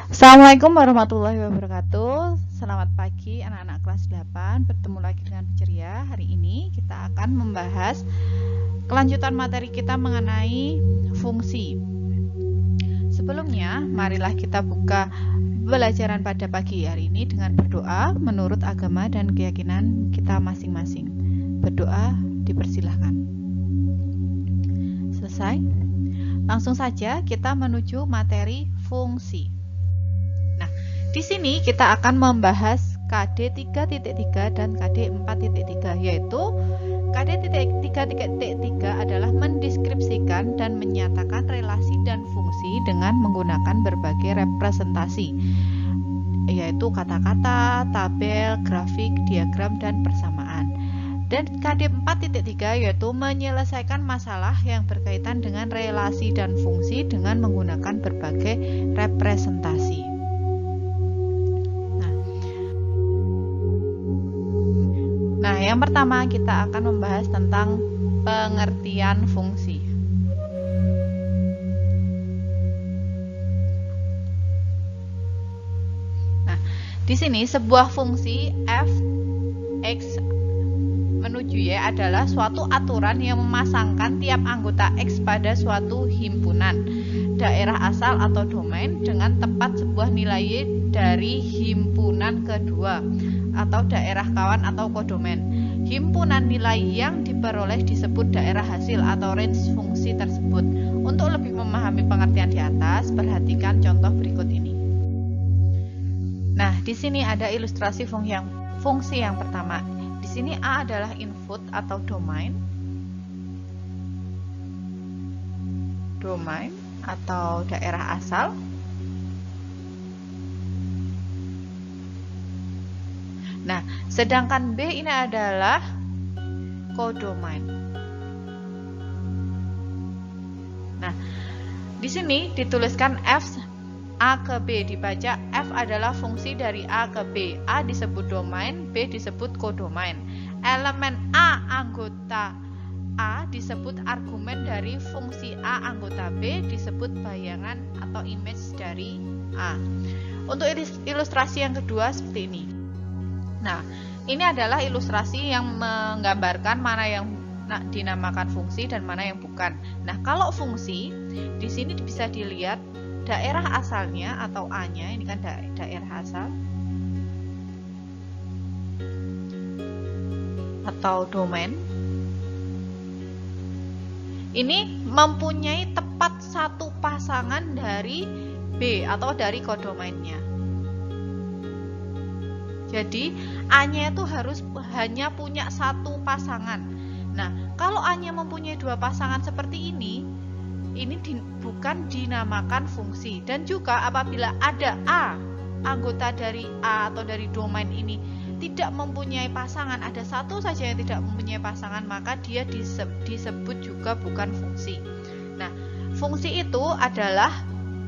Assalamualaikum warahmatullahi wabarakatuh. Selamat pagi anak-anak kelas 8. Bertemu lagi dengan Bu Ceria. Hari ini kita akan membahas kelanjutan materi kita mengenai fungsi. Sebelumnya, marilah kita buka pembelajaran pada pagi hari ini dengan berdoa menurut agama dan keyakinan kita masing-masing. Berdoa dipersilahkan. Selesai? Langsung saja kita menuju materi fungsi. Di sini kita akan membahas KD 3.3 dan KD 4.3, yaitu KD 3.3 adalah mendeskripsikan dan menyatakan relasi dan fungsi dengan menggunakan berbagai representasi, yaitu kata-kata, tabel, grafik, diagram, dan persamaan. Dan KD 4.3 yaitu menyelesaikan masalah yang berkaitan dengan relasi dan fungsi dengan menggunakan berbagai representasi. Nah, yang pertama kita akan membahas tentang pengertian fungsi. Nah, di sini sebuah fungsi f x menuju y adalah suatu aturan yang memasangkan tiap anggota x pada suatu himpunan, daerah asal atau domain dengan tepat sebuah nilai y dari himpunan kedua atau daerah kawan atau kodomen. Himpunan nilai yang diperoleh disebut daerah hasil atau range fungsi tersebut. Untuk lebih memahami pengertian di atas, perhatikan contoh berikut ini. Nah, di sini ada ilustrasi fungsi yang pertama. Di sini A adalah input atau domain. Domain atau daerah asal. Nah, sedangkan B ini adalah kodomain. Nah, di sini dituliskan F A ke B, dibaca F adalah fungsi dari A ke B. A disebut domain, B disebut kodomain. Elemen A anggota A disebut argumen dari fungsi A anggota B disebut bayangan atau image dari A. Untuk ilustrasi yang kedua seperti ini. Nah, ini adalah ilustrasi yang menggambarkan mana yang dinamakan fungsi dan mana yang bukan. Nah, kalau fungsi, di sini bisa dilihat daerah asalnya atau A-nya, ini kan daerah asal atau domain. Ini mempunyai tepat satu pasangan dari B atau dari kodomainnya. Jadi A-nya itu harus hanya punya satu pasangan. Nah, kalau A-nya mempunyai dua pasangan seperti ini bukan dinamakan fungsi. Dan juga apabila ada A, anggota dari A atau dari domain ini tidak mempunyai pasangan, ada satu saja yang tidak mempunyai pasangan, maka dia disebut juga bukan fungsi. Nah, fungsi itu adalah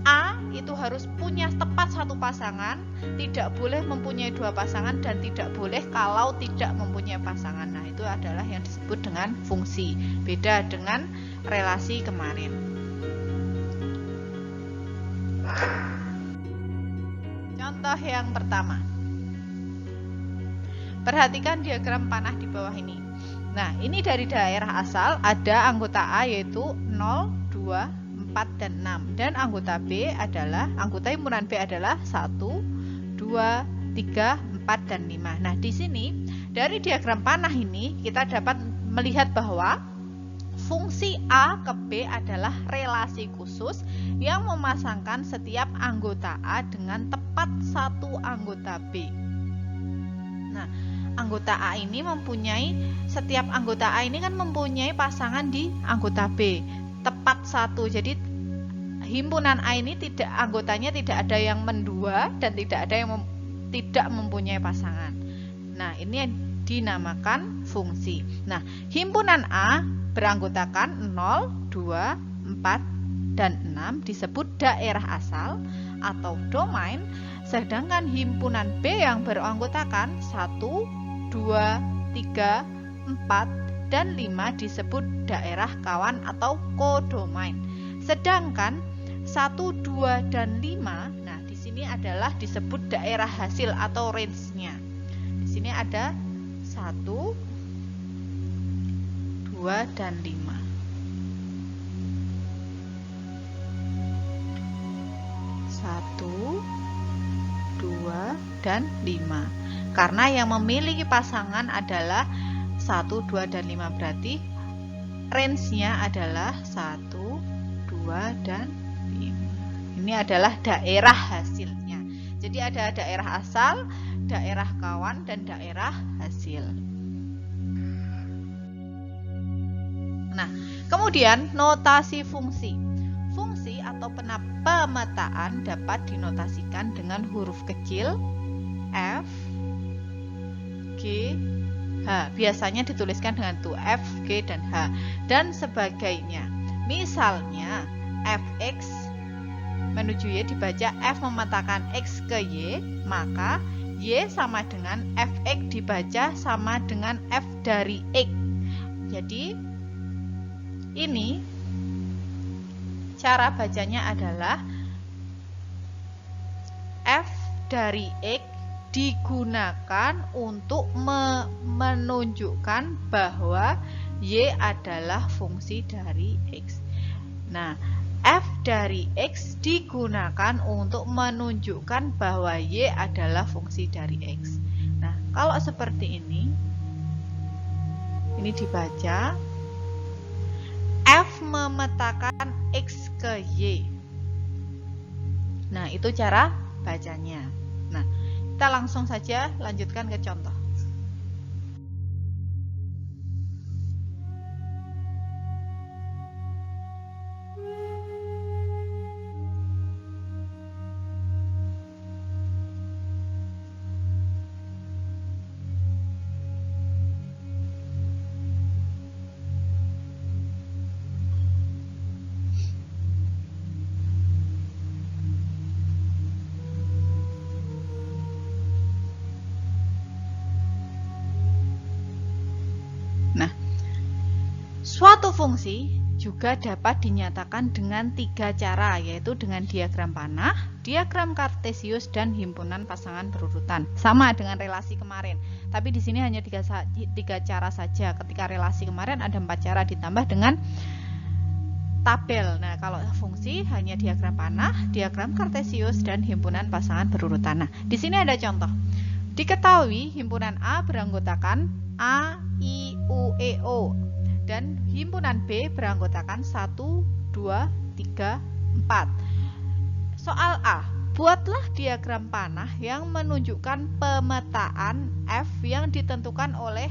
A itu harus punya tepat satu pasangan, tidak boleh mempunyai dua pasangan, dan tidak boleh kalau tidak mempunyai pasangan. Nah, itu adalah yang disebut dengan fungsi. Beda dengan relasi kemarin. Contoh yang pertama. Perhatikan diagram panah di bawah ini. Nah, ini dari daerah asal ada anggota A yaitu 0, 2, 4 dan 6, dan anggota himpunan B adalah 1, 2, 3, 4 dan 5. Nah, di sini dari diagram panah ini kita dapat melihat bahwa fungsi A ke B adalah relasi khusus yang memasangkan setiap anggota A dengan tepat satu anggota B. Nah, setiap anggota A ini kan mempunyai pasangan di anggota B tepat satu. Jadi himpunan A ini anggotanya tidak ada yang mendua dan tidak ada yang tidak mempunyai pasangan. Nah, ini yang dinamakan fungsi. Nah, himpunan A beranggotakan 0, 2, 4 dan 6 disebut daerah asal atau domain, sedangkan himpunan B yang beranggotakan 1, 2, 3, 4 dan 5 disebut daerah kawan atau kodomain. Sedangkan 1, 2 dan 5, nah di sini sini adalah disebut daerah hasil atau range-nya. Di sini ada 1, 2, dan 5. 1, 2, dan 5. Karena yang memiliki pasangan adalah 1, 2, dan 5, berarti range-nya adalah 1, 2, dan 5. Ini adalah daerah hasilnya. Jadi ada daerah asal, daerah kawan, dan daerah hasil. Nah, kemudian notasi fungsi. Fungsi atau pemetaan dapat dinotasikan dengan huruf kecil F, G, H. Biasanya dituliskan dengan tuh F, G, dan H dan sebagainya. Misalnya Fx menuju Y dibaca F memetakan X ke Y, maka Y sama dengan Fx dibaca sama dengan F dari X. Jadi ini cara bacanya adalah F dari X digunakan untuk menunjukkan bahwa Y adalah fungsi dari X. Nah, F dari X digunakan untuk menunjukkan bahwa Y adalah fungsi dari X. Nah, kalau seperti ini dibaca F memetakan X ke Y. Nah, itu cara bacanya. Nah, kita langsung saja lanjutkan ke contoh. Suatu fungsi juga dapat dinyatakan dengan 3 cara, yaitu dengan diagram panah, diagram kartesius, dan himpunan pasangan berurutan. Sama dengan relasi kemarin, tapi di sini hanya 3 cara saja. Ketika relasi kemarin ada 4 cara ditambah dengan tabel. Nah, kalau fungsi hanya diagram panah, diagram kartesius, dan himpunan pasangan berurutan. Nah, di sini ada contoh. Diketahui himpunan A beranggotakan A, I, U, E, O. Dan himpunan B beranggotakan 1, 2, 3, 4. Soal A, buatlah diagram panah yang menunjukkan pemetaan F yang ditentukan oleh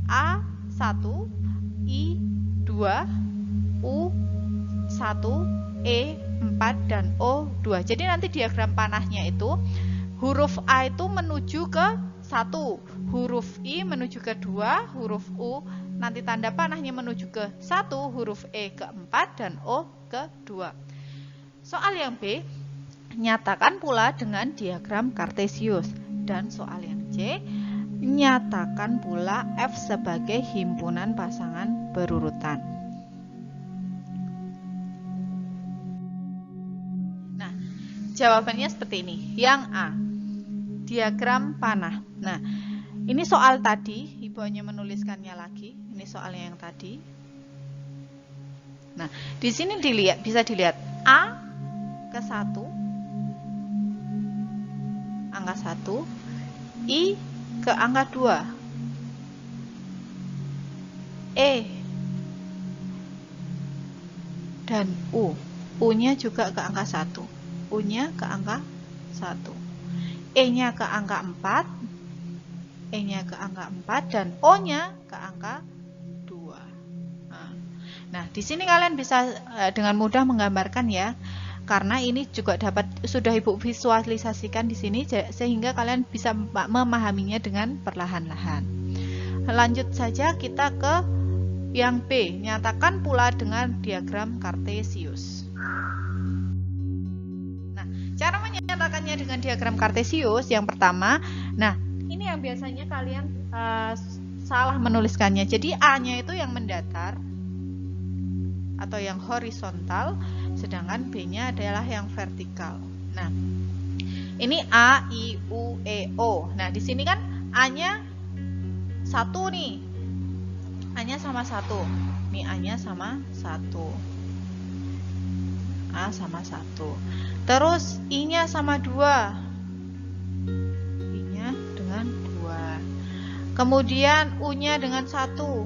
A1, I2, U1, E4, dan O2. Jadi nanti diagram panahnya itu huruf A itu menuju ke 1, huruf I menuju ke 2, huruf U nanti tanda panahnya menuju ke 1, huruf E ke 4, dan O ke 2. Soal yang B, nyatakan pula dengan diagram kartesius. Dan soal yang C, nyatakan pula F sebagai himpunan pasangan berurutan. Nah, jawabannya seperti ini. Yang A, diagram panah. Nah, ini soal tadi, Ibu hanya menuliskannya lagi. Ini soalnya yang tadi. Nah, di sini bisa dilihat A ke 1, angka 1, I ke angka 2, E, dan U. U-nya juga ke angka 1, U-nya ke angka 1, E-nya ke angka 4, E-nya ke angka 4, dan O-nya ke angka 2. Nah, di sini kalian bisa dengan mudah menggambarkan ya, karena ini juga sudah Ibu visualisasikan di sini sehingga kalian bisa memahaminya dengan perlahan-lahan. Lanjut saja kita ke yang B, nyatakan pula dengan diagram kartesius. Nah, cara menyatakannya dengan diagram kartesius yang pertama, nah ini yang biasanya kalian salah menuliskannya. Jadi A-nya itu yang mendatar atau yang horizontal, sedangkan B-nya adalah yang vertikal. Nah, Ini A, I, U, E, O. Nah, di sini kan A-nya 1 nih. A-nya sama 1. Nih A-nya sama 1. A sama 1. Terus I-nya sama 2. I-nya dengan 2. Kemudian U-nya dengan 1.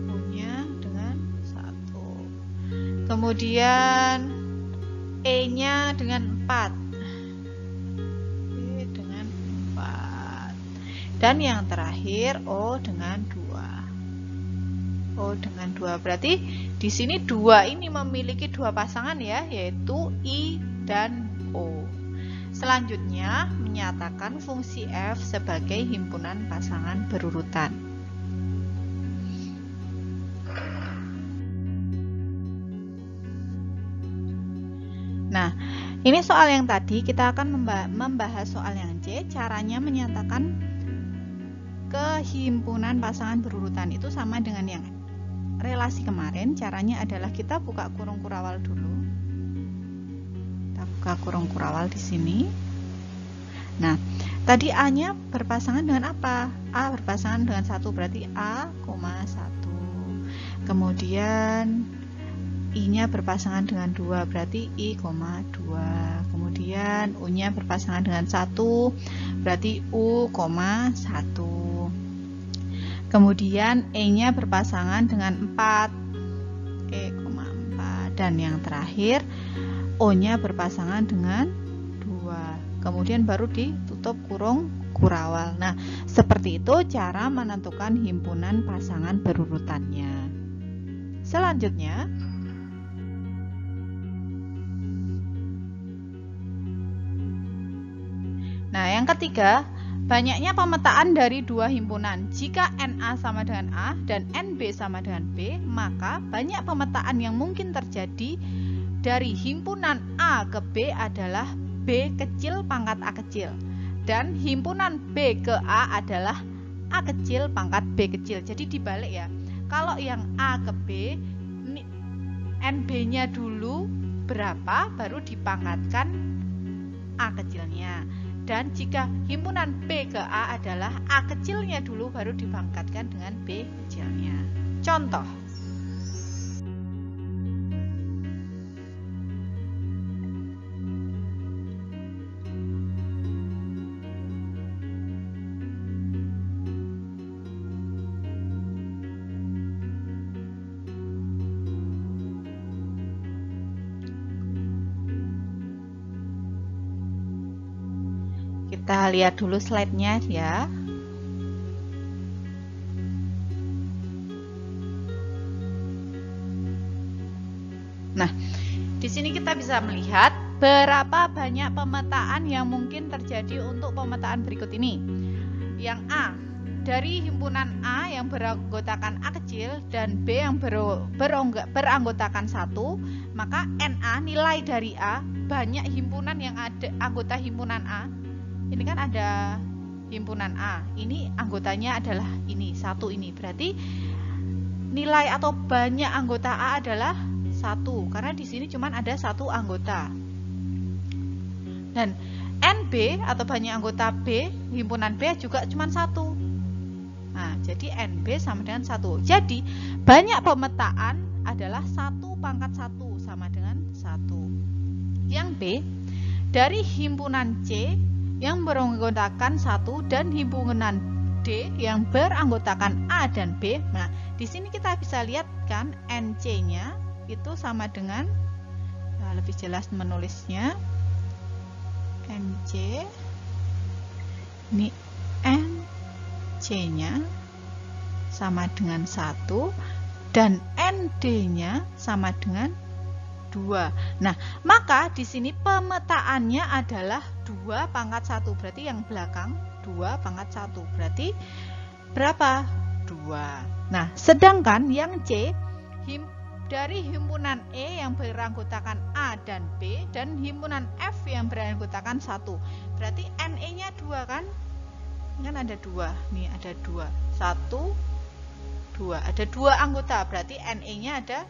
U-nya dengan 1. Kemudian E-nya dengan 4. E dengan 4. Dan yang terakhir O dengan 2. O dengan 2. Berarti di sini 2 ini memiliki 2 pasangan ya, yaitu I dan O. Selanjutnya, menyatakan fungsi F sebagai himpunan pasangan berurutan. Nah, ini soal yang tadi, kita akan membahas soal yang C, caranya menyatakan kehimpunan pasangan berurutan. Itu sama dengan yang relasi kemarin. Caranya adalah kita buka kurung kurawal dulu. Kita buka kurung kurawal di sini. Nah, tadi A-nya berpasangan dengan apa? A berpasangan dengan 1, berarti A, 1. Kemudian I-nya berpasangan dengan 2, berarti I, 2. Kemudian U-nya berpasangan dengan 1, berarti U, 1. Kemudian E-nya berpasangan dengan 4, E, 4. Dan yang terakhir O-nya berpasangan dengan 2. Kemudian baru ditutup kurung kurawal. Nah, seperti itu cara menentukan himpunan pasangan berurutannya. Selanjutnya, nah yang ketiga, banyaknya pemetaan dari dua himpunan. Jika NA sama dengan A dan NB sama dengan B, maka banyak pemetaan yang mungkin terjadi dari himpunan A ke B adalah B kecil pangkat A kecil. Dan himpunan B ke A adalah A kecil pangkat B kecil. Jadi dibalik ya. Kalau yang A ke B, NB-nya dulu berapa, baru dipangkatkan A kecilnya. Dan jika himpunan B ke A adalah A kecilnya dulu, baru dipangkatkan dengan B kecilnya. Contoh. Kita lihat dulu slide-nya ya. Nah, di sini kita bisa melihat berapa banyak pemetaan yang mungkin terjadi untuk pemetaan berikut ini. Yang A, dari himpunan A yang beranggotakan A kecil dan B yang beranggotakan 1, maka NA nilai dari A, banyak himpunan yang ada anggota himpunan A. Ini kan ada himpunan A, ini anggotanya adalah ini, 1 ini. Berarti nilai atau banyak anggota A adalah 1, karena di sini cuma ada 1 anggota. Dan NB atau banyak anggota B, himpunan B juga cuma 1. Nah, jadi NB sama dengan 1. Jadi banyak pemetaan adalah 1 pangkat 1 sama dengan 1. Yang B, dari himpunan C yang beranggotakan 1 dan himpunan D yang beranggotakan A dan B. Nah, di sini kita bisa lihat kan NC-nya itu sama dengan, nah, lebih jelas menulisnya, NC, ini NC-nya sama dengan 1 dan ND-nya sama dengan 2. Nah, maka di sini pemetaannya adalah 2 pangkat 1. Berarti yang belakang 2 pangkat 1. Berarti berapa? 2. Nah, sedangkan yang C, dari himpunan E yang beranggotakan A dan B dan himpunan F yang beranggotakan 1. Berarti NE-nya 2 kan? Ini kan ada 2. Nih ada 2. 1, 2. Ada 2 anggota. Berarti NE-nya ada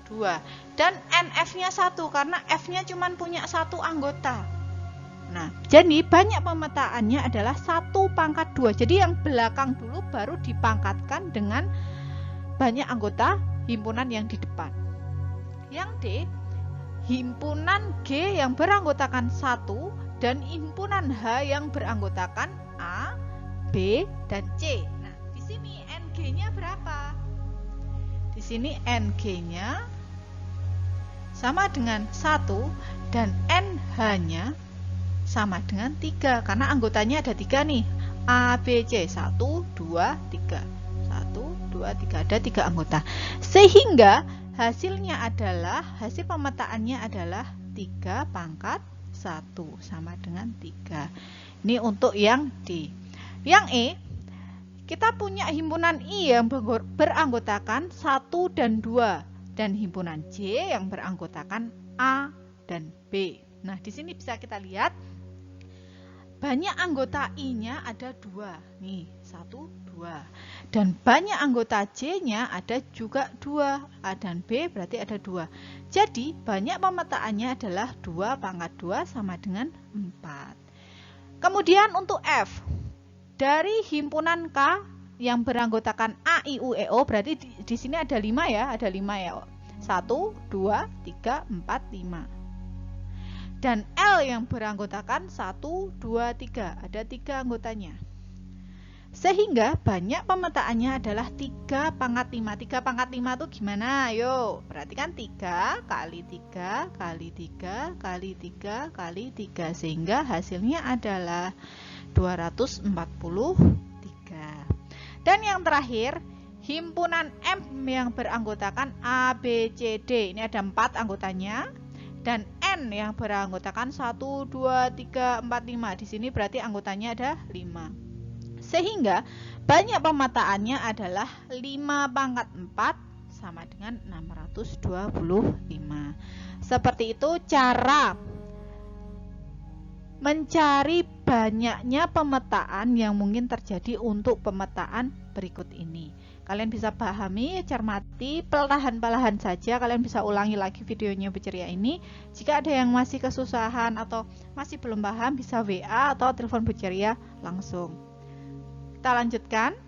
2. Dan NF-nya 1 karena F-nya cuma punya 1 anggota. Nah, Nah, jadi banyak pemetaannya adalah 1 pangkat 2. Jadi yang belakang dulu baru dipangkatkan dengan banyak anggota himpunan yang di depan. Yang D, himpunan G yang beranggotakan 1 dan himpunan H yang beranggotakan A, B, dan C. Nah, di sini NG-nya berapa? Di sini NG-nya sama dengan 1 dan NH-nya sama dengan 3 karena anggotanya ada 3 nih. A, B, C 1, 2, 3. 1, 2, 3 ada 3 anggota. Sehingga hasilnya adalah hasil pemetaannya adalah 3 pangkat 1 sama dengan 3. Ini untuk yang D. Yang E, kita punya himpunan I yang beranggotakan 1 dan 2 dan himpunan J yang beranggotakan A dan B. Nah, di sini bisa kita lihat banyak anggota I-nya ada 2. Nih, 1, 2. Dan banyak anggota J-nya ada juga 2. A dan B berarti ada 2. Jadi, banyak pemetaannya adalah 2 pangkat 2 sama dengan 4. Kemudian untuk F, dari himpunan K yang beranggotakan A, I, U, E, O, berarti di sini ada 5 ya, ada 5 ya. 1, 2, 3, 4, 5. Dan L yang beranggotakan 1, 2, 3. Ada 3 anggotanya. Sehingga banyak pemetaannya adalah 3 pangkat 5. 3 pangkat 5 itu gimana? Ayo, perhatikan 3 kali 3 kali 3 kali 3 kali 3. Sehingga hasilnya adalah 243. Dan yang terakhir, himpunan M yang beranggotakan A, B, C, D. Ini ada 4 anggotanya. Dan N yang beranggotakan 1, 2, 3, 4, 5. Di sini berarti anggotanya ada 5. Sehingga banyak pemetaannya adalah 5 pangkat 4 sama dengan 625. Seperti itu cara mencari banyaknya pemetaan yang mungkin terjadi untuk pemetaan berikut ini. Kalian bisa pahami, cermati, perlahan-lahan saja. Kalian bisa ulangi lagi videonya Bu Ceria ini. Jika ada yang masih kesusahan atau masih belum paham, bisa WA atau telepon Bu Ceria langsung. Kita lanjutkan.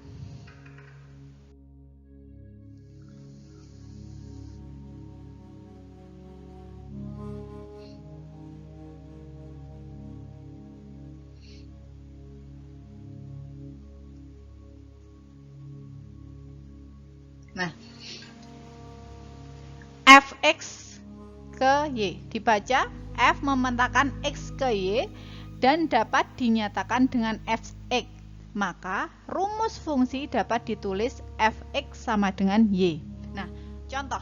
Nah, fx ke y dibaca f memetakan x ke y dan dapat dinyatakan dengan fx. Maka rumus fungsi dapat ditulis fx sama dengan y. Nah, contoh,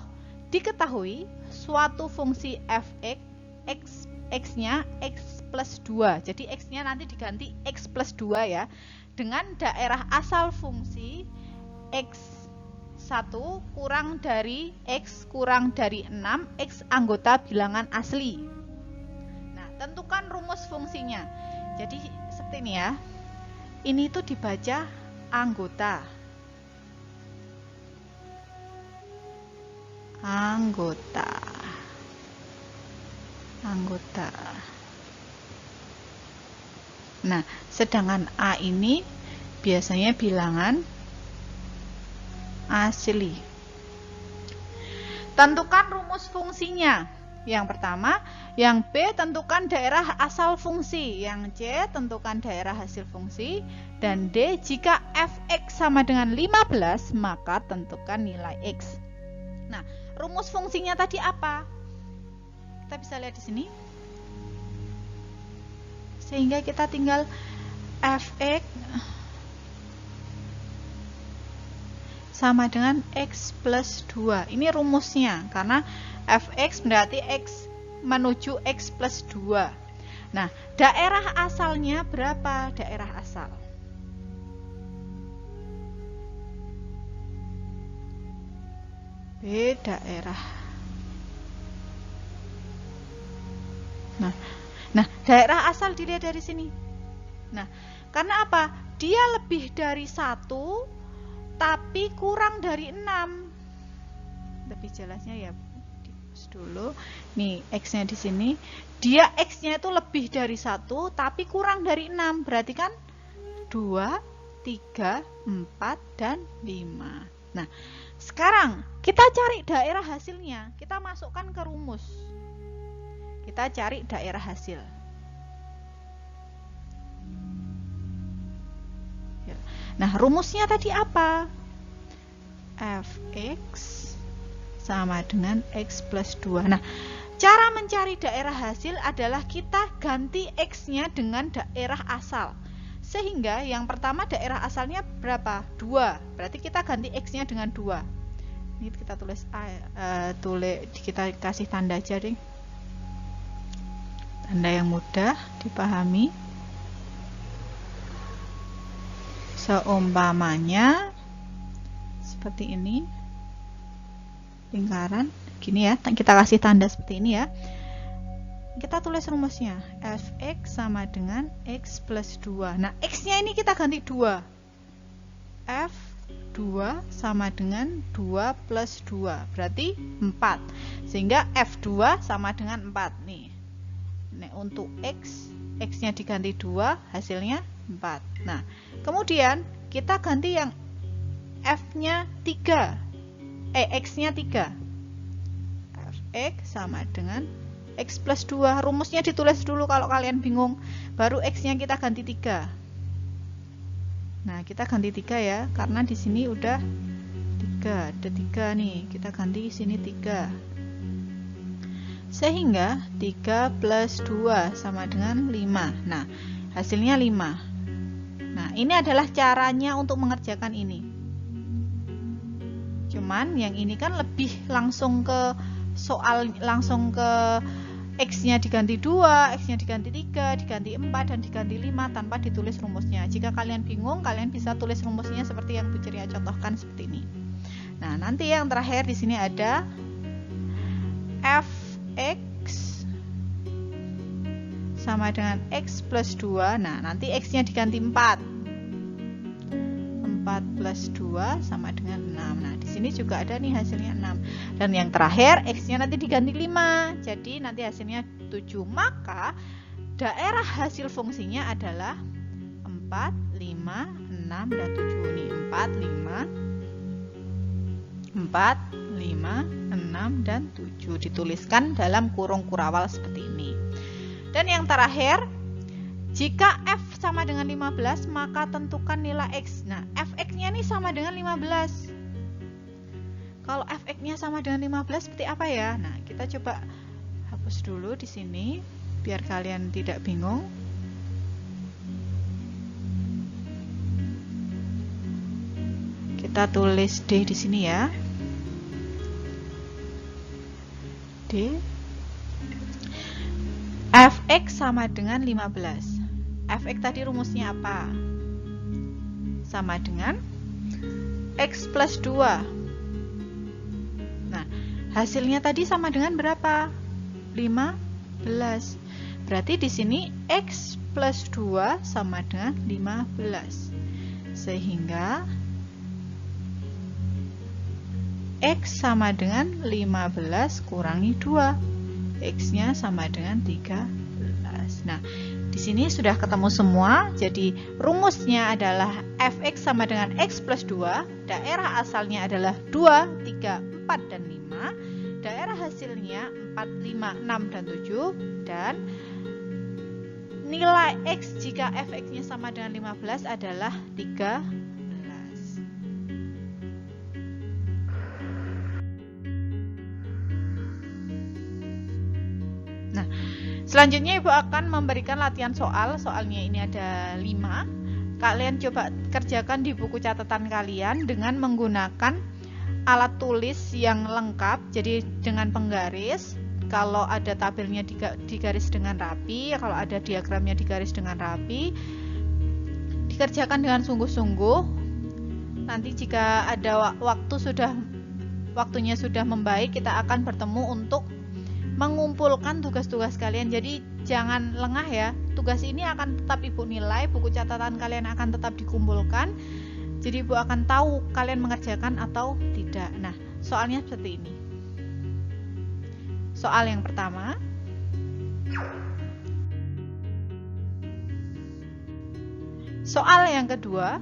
diketahui suatu fungsi fx x-nya x plus 2. Jadi x-nya nanti diganti x plus 2 ya. Dengan daerah asal fungsi x 1 kurang dari X kurang dari 6 X anggota bilangan asli. Nah, tentukan rumus fungsinya. Jadi seperti ini ya. Ini tuh dibaca anggota. Anggota. Nah, sedangkan A ini biasanya bilangan asli. Tentukan rumus fungsinya. Yang pertama, yang B tentukan daerah asal fungsi, yang C tentukan daerah hasil fungsi, dan D jika fx sama dengan 15 maka tentukan nilai x. Nah, rumus fungsinya tadi apa? Kita bisa lihat di sini. Sehingga kita tinggal fx sama dengan X plus 2. Ini rumusnya, karena fx berarti X menuju X plus 2. Nah, daerah asalnya berapa? Daerah asal. B daerah. Nah, daerah asal dilihat dari sini. Nah, karena apa? Dia lebih dari 1 tapi kurang dari 6. Lebih jelasnya ya hapus dulu. Nih X-nya di sini. Dia X-nya itu lebih dari 1 tapi kurang dari 6. Berarti kan 2, 3, 4, dan 5. Nah, sekarang kita cari daerah hasilnya. Kita masukkan ke rumus. Kita cari daerah hasil. Nah, rumusnya tadi apa? Fx sama dengan X plus 2. Nah, cara mencari daerah hasil adalah kita ganti X-nya dengan daerah asal. Sehingga yang pertama daerah asalnya berapa? 2. Berarti kita ganti X-nya dengan 2. Ini kita tulis kita kasih tanda aja deh. Tanda yang mudah dipahami. Seumpamanya seperti ini, lingkaran gini ya, kita kasih tanda seperti ini ya. Kita tulis rumusnya, Fx sama dengan X plus 2. Nah, X-nya ini kita ganti 2. F2 sama dengan 2 plus 2, berarti 4. Sehingga F2 sama dengan 4 nih. Nah, untuk X-nya diganti 2, hasilnya 4. Nah, kemudian kita ganti yang F-nya 3. X-nya 3. Fx sama dengan X plus 2. Rumusnya ditulis dulu kalau kalian bingung. Baru X-nya kita ganti 3. Nah, kita ganti 3 ya, karena di sini udah 3. Ada 3 nih. Kita ganti sini 3. Sehingga 3 plus 2 sama dengan 5. Nah, hasilnya 5. Nah, ini adalah caranya untuk mengerjakan ini. Cuman yang ini kan lebih langsung ke soal, langsung ke X-nya diganti 2, X-nya diganti 3, diganti 4, dan diganti 5 tanpa ditulis rumusnya. Jika kalian bingung, kalian bisa tulis rumusnya seperti yang Bu Ceria contohkan seperti ini. Nah, nanti yang terakhir di sini ada Fx sama dengan X plus 2. Nah, nanti X-nya diganti 4. 4 plus 2 sama dengan 6. Nah, di sini juga ada nih hasilnya 6. Dan yang terakhir X-nya nanti diganti 5. Jadi nanti hasilnya 7. Maka daerah hasil fungsinya adalah 4, 5, 6, dan 7. Nih, 4, 5, 6, dan 7. Dituliskan dalam kurung kurawal seperti ini. Dan yang terakhir, jika F sama dengan 15, maka tentukan nilai X. Nah, Fx-nya ini sama dengan 15. Kalau Fx-nya sama dengan 15 seperti apa ya? Nah, kita coba hapus dulu di sini biar kalian tidak bingung. Kita tulis D di sini ya. D. Fx sama dengan 15. Fx tadi rumusnya apa? Sama dengan X plus 2. Nah, hasilnya tadi sama dengan berapa? 15. Berarti di sini X plus 2 sama dengan 15. Sehingga X sama dengan 15 kurangi 2. X-nya sama dengan 13. Nah, di sini sudah ketemu semua. Jadi rumusnya adalah Fx sama dengan X plus 2. Daerah asalnya adalah 2, 3, 4, dan 5. Daerah hasilnya 4, 5, 6, dan 7. Dan nilai X jika Fx-nya sama dengan 15 adalah 13. Nah, selanjutnya Ibu akan memberikan latihan soal. Soalnya ini ada 5. Kalian coba kerjakan di buku catatan kalian dengan menggunakan alat tulis yang lengkap. Jadi dengan penggaris. Kalau ada tabelnya digaris dengan rapi, kalau ada diagramnya digaris dengan rapi. Dikerjakan dengan sungguh-sungguh. Nanti jika ada waktunya sudah membaik, kita akan bertemu untuk mengumpulkan tugas-tugas kalian. Jadi jangan lengah ya. Tugas ini akan tetap Ibu nilai, buku catatan kalian akan tetap dikumpulkan. Jadi Ibu akan tahu kalian mengerjakan atau tidak. Nah, soalnya seperti ini. soal yang pertama. Soal yang kedua.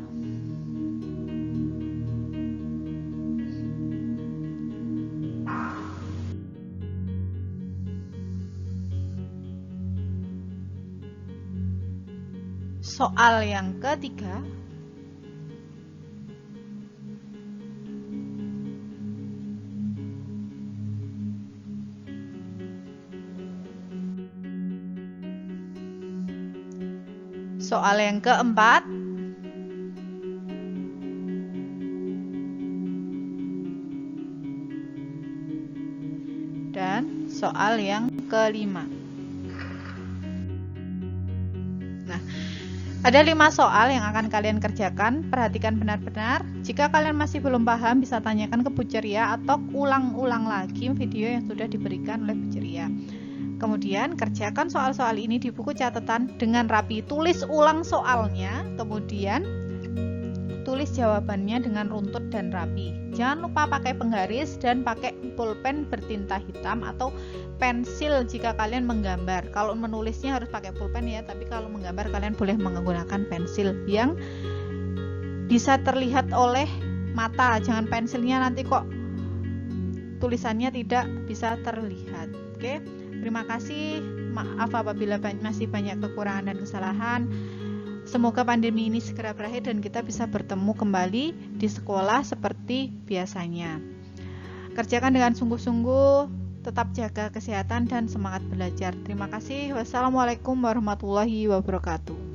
Soal yang ketiga. Soal yang keempat. Dan soal yang kelima. Nah, ada 5 soal yang akan kalian kerjakan. Perhatikan benar-benar. Jika kalian masih belum paham, bisa tanyakan ke Bu Ceria atau ulang-ulang lagi video yang sudah diberikan oleh Bu Ceria. Kemudian kerjakan soal-soal ini di buku catatan dengan rapi. Tulis ulang soalnya, kemudian tulis jawabannya dengan runtut dan rapi. Jangan lupa pakai penggaris dan pakai pulpen bertinta hitam atau pensil jika kalian menggambar. Kalau menulisnya harus pakai pulpen ya, tapi kalau menggambar kalian boleh menggunakan pensil yang bisa terlihat oleh mata. Jangan pensilnya nanti kok tulisannya tidak bisa terlihat. Oke? Terima kasih, maaf apabila masih banyak kekurangan dan kesalahan. Semoga pandemi ini segera berakhir dan kita bisa bertemu kembali di sekolah seperti biasanya. Kerjakan dengan sungguh-sungguh, tetap jaga kesehatan dan semangat belajar. Terima kasih. Wassalamualaikum warahmatullahi wabarakatuh.